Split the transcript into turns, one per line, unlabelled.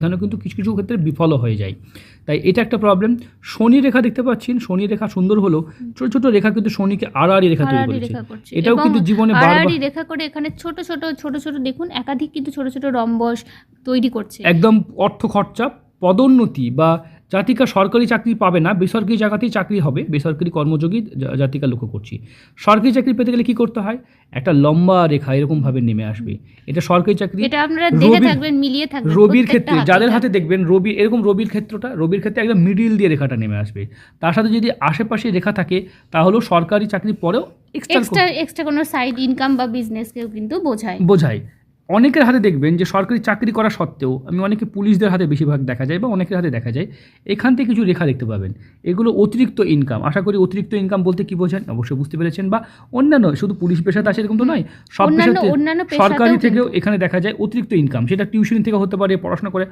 এখানে কিন্তু কিছু কিছু ক্ষেত্রে বিফলও হয়ে যায়। তাই এটা একটা প্রবলেম। শনি রেখা দেখতে পাচ্ছেন, শনি রেখা সুন্দর হলো, ছোট ছোট রেখা কিন্তু শনিকে আড়াআড়ি রেখা তৈরি করেছে। এটাও কিন্তু জীবনে
আড়াআড়ি রেখা করে এখানে ছোট ছোট দেখুন একাধিক কিন্তু ছোট ছোট রম্বস তৈরি করছে।
একদম অর্থ খরচা, পদোন্নতি বা জাতিকা সরকারি চাকরি পাবে না, বেসরকারি জায়গাতেই চাকরি হবে, বেসরকারি কর্মযোগী জাতিকা লক্ষ্য করছি। সরকারি চাকরি পেতে গেলে কি করতে হয়, একটা লম্বা রেখা এরকমভাবে নেমে আসবে, এটা সরকারি চাকরি।
এটা আপনারা দেখে থাকবেন, মিলিয়ে থাকবেন।
রবির ক্ষেত্রে যাদের হাতে দেখবেন রবি, এরকম রবির ক্ষেত্রে একদম মিডিল দিয়ে রেখাটা নেমে আসবে। তার সাথে যদি আশেপাশে রেখা থাকে তাহলেও সরকারি চাকরির পরেও
এক্সট্রা কোনো সাইড ইনকাম বা বিজনেসকেও কিন্তু বোঝায়।
অনেকের হাতে দেখবেন যে সরকারি চাকরি করা সত্ত্বেও, আমি অনেকে পুলিশদের হাতে বেশিরভাগ দেখা যায় বা অনেকের হাতে দেখা যায়, এখান থেকে কিছু রেখা দেখতে পাবেন, এগুলো অতিরিক্ত ইনকাম। আশা করি অতিরিক্ত ইনকাম বলতে কি বোঝেন অবশ্যই বুঝতে পেরেছেন। বা অন্যান্য, শুধু পুলিশ পেশাতে আছে এরকম তো নয়, সব পেশাতে, সরকারি থেকেও এখানে দেখা যায় অতিরিক্ত ইনকাম। সেটা টিউশন থেকে হতে পারে, পড়াশোনা করে